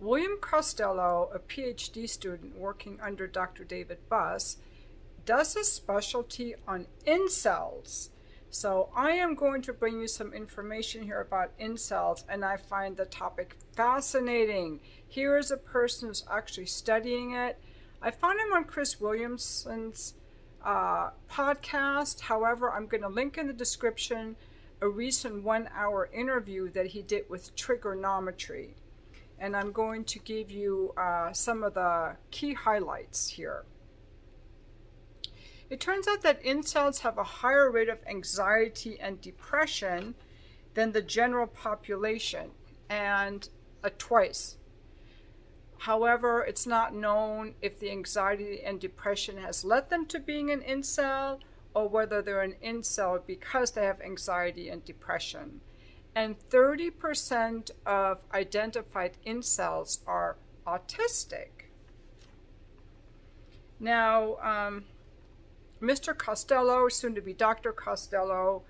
William Costello, a Ph.D. student working under Dr. David Buss, does a specialty on incels. So I am going to bring you some information here about incels, and I find the topic fascinating. Here is a person who's actually studying it. I found him on Chris Williamson's podcast. However, I'm going to link in the description a recent 1-hour interview that he did with trigonometry. And I'm going to give you some of the key highlights here. It turns out that incels have a higher rate of anxiety and depression than the general population, and twice. However, it's not known if the anxiety and depression has led them to being an incel, or whether they're an incel because they have anxiety and depression. And 30% of identified incels are autistic. Now, Mr. Costello, soon to be Dr. Costello,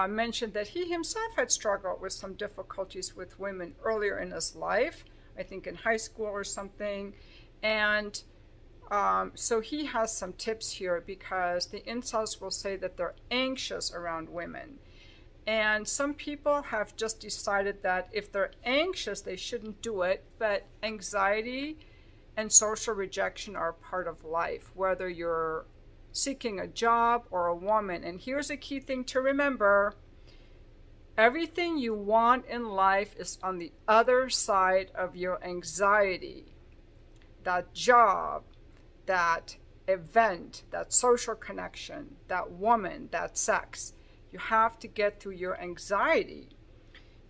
mentioned that he himself had struggled with some difficulties with women earlier in his life, I think in high school or something. And so he has some tips here, because the incels will say that they're anxious around women. And some people have just decided that if they're anxious, they shouldn't do it. But anxiety and social rejection are part of life, whether you're seeking a job or a woman. And here's a key thing to remember. Everything you want in life is on the other side of your anxiety. That job, that event, that social connection, that woman, that sex. You have to get through your anxiety.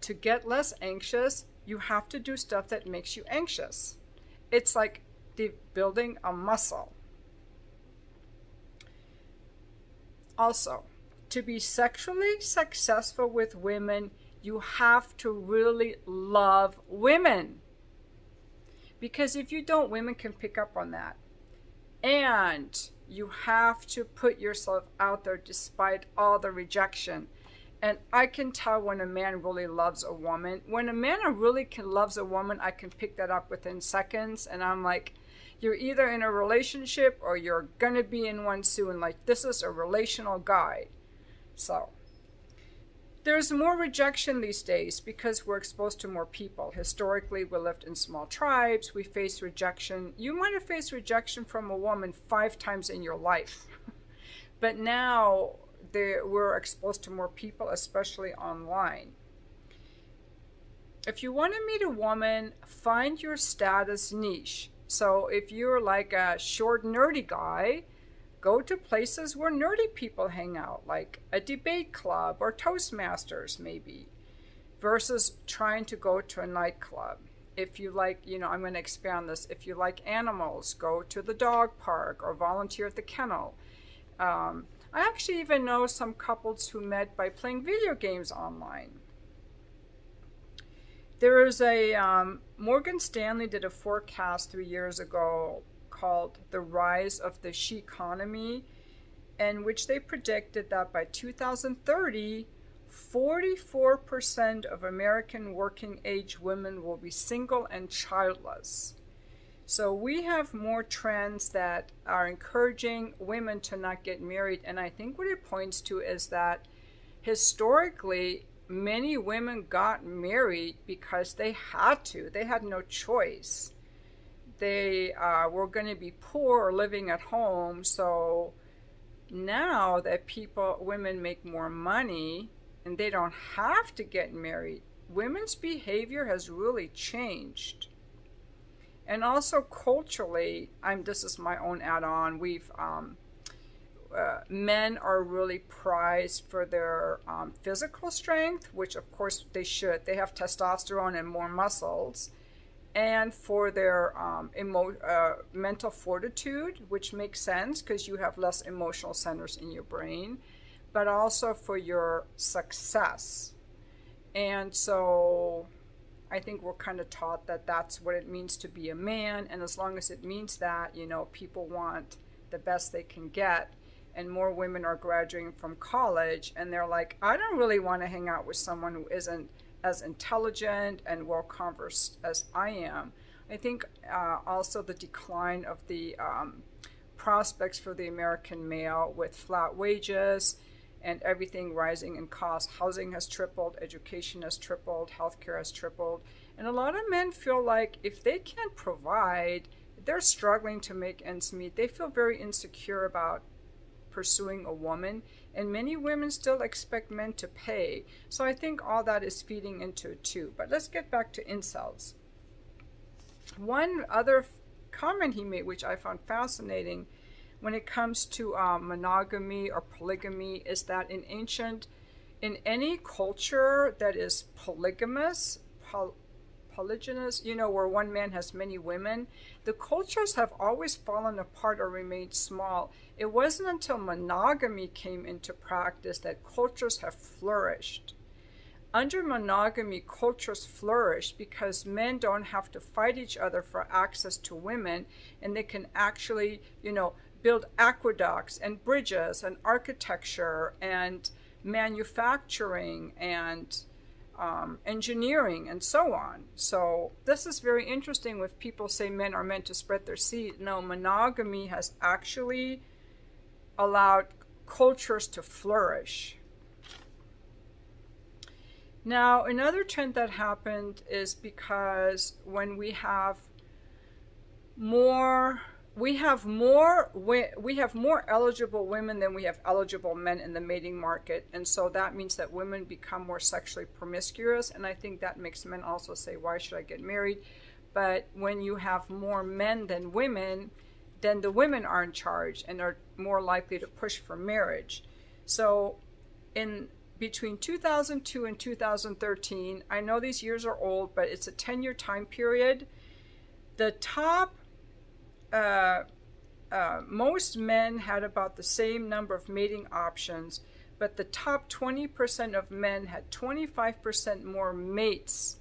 To get less anxious, you have to do stuff that makes you anxious. It's like building a muscle. Also, to be sexually successful with women, you have to really love women. Because if you don't, women can pick up on that. And you have to put yourself out there despite all the rejection. And I can tell when a man really loves a woman. When a man really loves a woman, I can pick that up within seconds. And I'm like, you're either in a relationship or you're going to be in one soon. Like, this is a relational guy. So there's more rejection these days because we're exposed to more people. Historically, we lived in small tribes. We face rejection. You might have faced rejection from a woman 5 times in your life. But now we're exposed to more people, especially online. If you want to meet a woman, find your status niche. So if you're like a short, nerdy guy, go to places where nerdy people hang out, like a debate club or Toastmasters maybe, versus trying to go to a nightclub. If you like, I'm going to expand this. If you like animals, go to the dog park or volunteer at the kennel. I actually even know some couples who met by playing video games online. There is a, Morgan Stanley did a forecast 3 years ago called The Rise of the She Economy, in which they predicted that by 2030, 44% of American working age women will be single and childless. So we have more trends that are encouraging women to not get married. And I think what it points to is that historically, many women got married because they had to. They had no choice. They were going to be poor or living at home. So now that women make more money and they don't have to get married, women's behavior has really changed. And also culturally, this is my own add-on, men are really prized for their physical strength, which of course they should. They have testosterone and more muscles. And for their mental fortitude, which makes sense because you have less emotional centers in your brain, but also for your success. And so I think we're kind of taught that that's what it means to be a man. And as long as it means that, people want the best they can get. And more women are graduating from college and they're like, I don't really want to hang out with someone who isn't as intelligent and well-conversed as I am. I think also the decline of the prospects for the American male with flat wages and everything rising in cost. Housing has tripled, education has tripled, healthcare has tripled. And a lot of men feel like if they can't provide, they're struggling to make ends meet. They feel very insecure about pursuing a woman, and many women still expect men to pay. So I think all that is feeding into it too. But let's get back to incels. One other comment he made, which I found fascinating when it comes to monogamy or polygamy, is that in any culture that is polygynous, where one man has many women, the cultures have always fallen apart or remained small. It wasn't until monogamy came into practice that cultures have flourished. Under monogamy, cultures flourish because men don't have to fight each other for access to women, and they can actually, build aqueducts and bridges and architecture and manufacturing and engineering and so on. So this is very interesting when people say men are meant to spread their seed. No, monogamy has actually allowed cultures to flourish. Now, another trend that happened is because when we have more eligible women than we have eligible men in the mating market, and so that means that women become more sexually promiscuous, and I think that makes men also say, why should I get married? But when you have more men than women, then the women are in charge and are more likely to push for marriage. So between 2002 and 2013, I know these years are old, but it's a 10-year time period, the top most men had about the same number of mating options, but the top 20% of men had 25% more mates,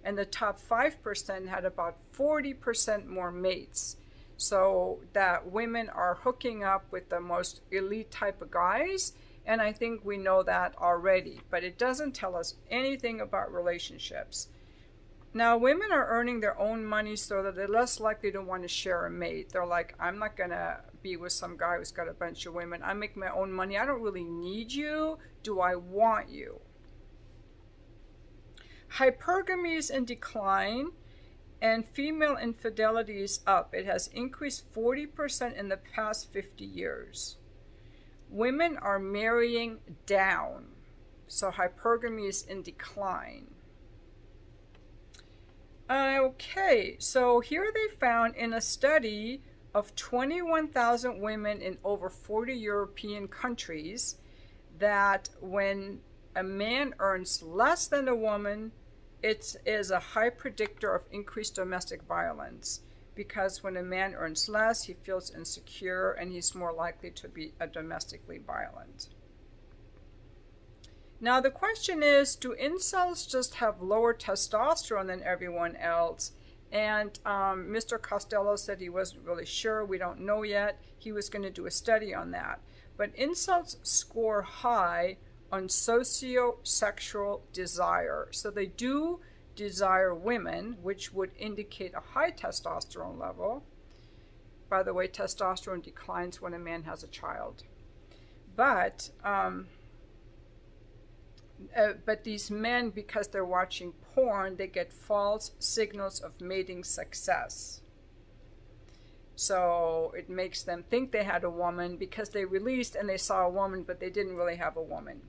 and the top 5% had about 40% more mates. So that women are hooking up with the most elite type of guys, and I think we know that already, but it doesn't tell us anything about relationships. Now, women are earning their own money so that they're less likely to want to share a mate. They're like, I'm not going to be with some guy who's got a bunch of women. I make my own money. I don't really need you. Do I want you? Hypergamy is in decline, and female infidelity is up. It has increased 40% in the past 50 years. Women are marrying down, so hypergamy is in decline. Okay, so here they found in a study of 21,000 women in over 40 European countries that when a man earns less than a woman, it is a high predictor of increased domestic violence, because when a man earns less, he feels insecure and he's more likely to be domestically violent. Now the question is, do incels just have lower testosterone than everyone else? And Mr. Costello said he wasn't really sure. We don't know yet. He was going to do a study on that. But incels score high on sociosexual desire. So they do desire women, which would indicate a high testosterone level. By the way, testosterone declines when a man has a child. But these men, because they're watching porn, they get false signals of mating success. So it makes them think they had a woman because they released and they saw a woman, but they didn't really have a woman.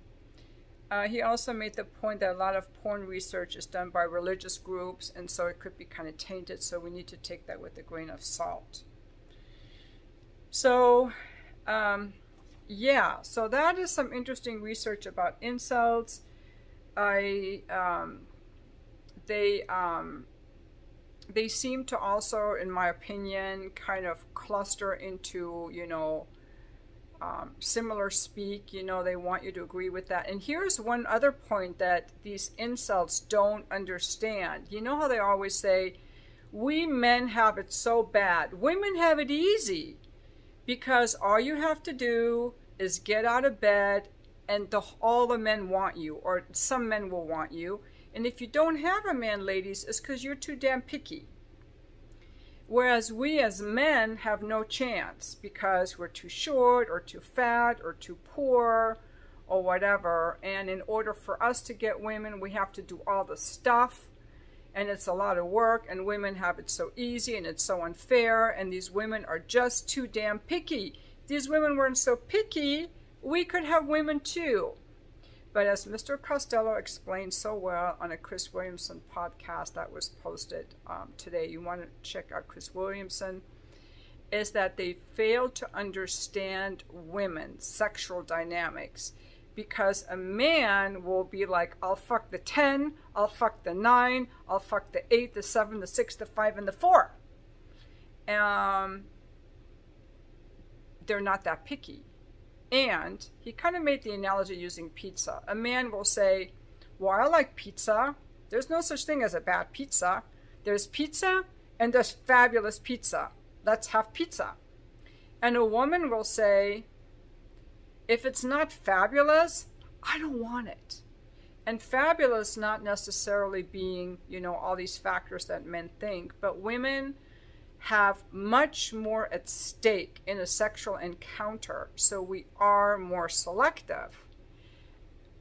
He also made the point that a lot of porn research is done by religious groups, and so it could be kind of tainted, so we need to take that with a grain of salt. So, yeah, so that is some interesting research about incels. They seem to also, in my opinion, kind of cluster into, similar speak. They want you to agree with that. And here's one other point that these incels don't understand. You know how they always say, we men have it so bad. Women have it easy, because all you have to do is get out of bed and all the men want you, or some men will want you, And if you don't have a man, ladies, it's because you're too damn picky. Whereas we as men have no chance because we're too short or too fat or too poor or whatever. And in order for us to get women, we have to do all the stuff. And it's a lot of work, and women have it so easy, and it's so unfair, and these women are just too damn picky. If these women weren't so picky, we could have women too. But as Mr. Costello explained so well on a Chris Williamson podcast that was posted today, you want to check out Chris Williamson, is that they failed to understand women's sexual dynamics. Because a man will be like, I'll fuck the 10, I'll fuck the 9, I'll fuck the 8, the 7, the 6, the 5, and the 4. They're not that picky. And he kind of made the analogy using pizza. A man will say, well, I like pizza. There's no such thing as a bad pizza. There's pizza and there's fabulous pizza. Let's have pizza. And a woman will say, if it's not fabulous, I don't want it. And fabulous not necessarily being, you know, all these factors that men think, but women have much more at stake in a sexual encounter, so we are more selective.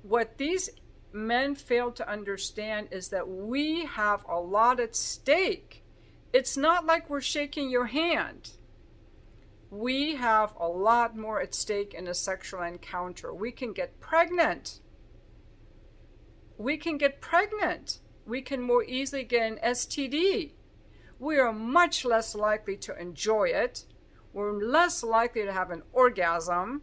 What these men fail to understand is that we have a lot at stake. It's not like we're shaking your hand. We have a lot more at stake in a sexual encounter. We can get pregnant. We can get pregnant. We can more easily get an STD. We are much less likely to enjoy it. We're less likely to have an orgasm.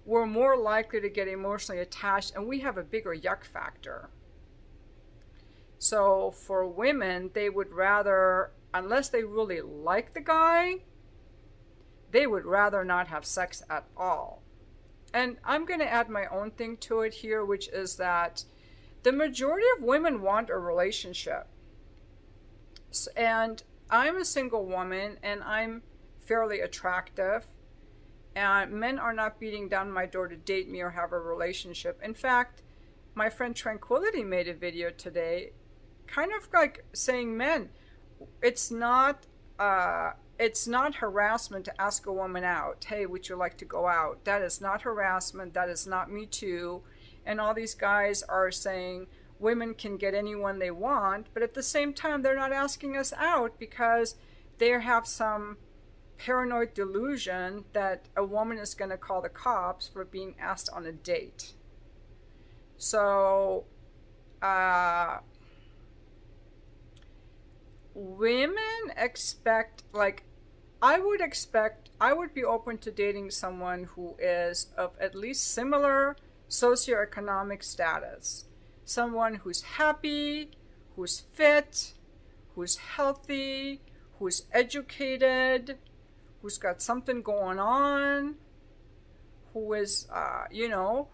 We're more likely to get emotionally attached, and we have a bigger yuck factor. So for women, they would rather, unless they really like the guy, they would rather not have sex at all. And I'm going to add my own thing to it here, which is that the majority of women want a relationship. And I'm a single woman, and I'm fairly attractive. And men are not beating down my door to date me or have a relationship. In fact, my friend Tranquility made a video today kind of like saying, men, it's not harassment to ask a woman out. Hey, would you like to go out? That is not harassment. That is not Me Too. And all these guys are saying women can get anyone they want, but at the same time, they're not asking us out because they have some paranoid delusion that a woman is going to call the cops for being asked on a date. So, women expect, like, I would be open to dating someone who is of at least similar socioeconomic status. Someone who's happy, who's fit, who's healthy, who's educated, who's got something going on, who is, so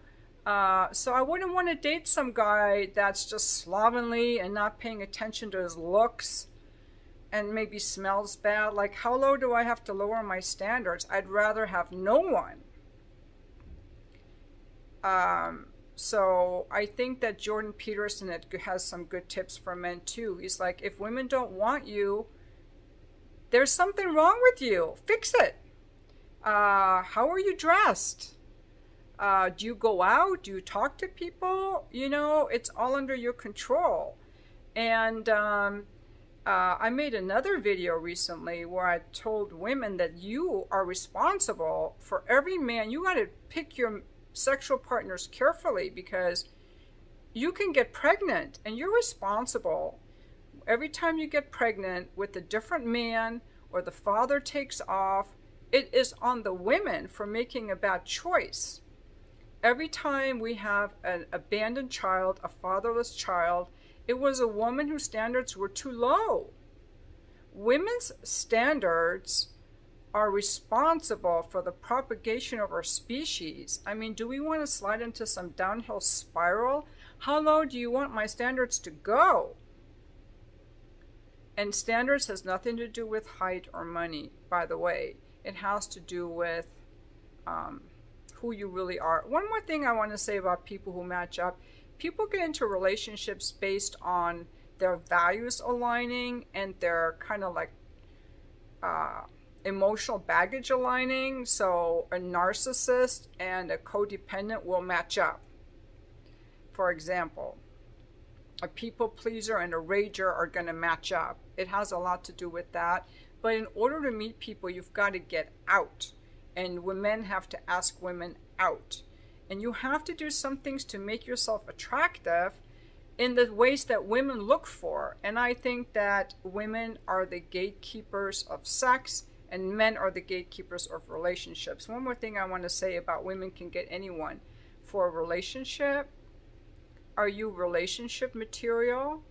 I wouldn't want to date some guy that's just slovenly and not paying attention to his looks and maybe smells bad. Like, how low do I have to lower my standards? I'd rather have no one. So I think that Jordan Peterson has some good tips for men too. He's like, if women don't want you, there's something wrong with you. Fix it. How are you dressed? Do you go out? Do you talk to people? You know, it's all under your control. And I made another video recently where I told women that you are responsible for every man. You got to pick your sexual partners carefully because you can get pregnant and you're responsible. Every time you get pregnant with a different man or the father takes off, it is on the women for making a bad choice. Every time we have an abandoned child, a fatherless child, it was a woman whose standards were too low. Women's standards are responsible for the propagation of our species. I mean, do we want to slide into some downhill spiral? How low do you want my standards to go? And standards has nothing to do with height or money, by the way. It has to do with who you really are. One more thing I want to say about people who match up. people get into relationships based on their values aligning and their kind of like emotional baggage aligning. So a narcissist and a codependent will match up. For example, a people pleaser and a rager are going to match up. It has a lot to do with that. But in order to meet people, you've got to get out. And men have to ask women out. And you have to do some things to make yourself attractive in the ways that women look for. And I think that women are the gatekeepers of sex and men are the gatekeepers of relationships. One more thing I want to say about women can get anyone for a relationship. Are you relationship material?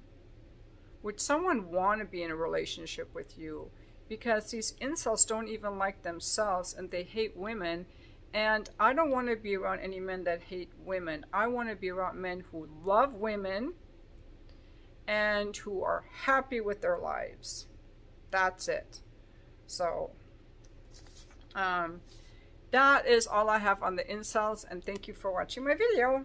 Would someone want to be in a relationship with you? Because these incels don't even like themselves and they hate women. And I don't want to be around any men that hate women. I want to be around men who love women and who are happy with their lives. That's it. So, that is all I have on the incels. And thank you for watching my video.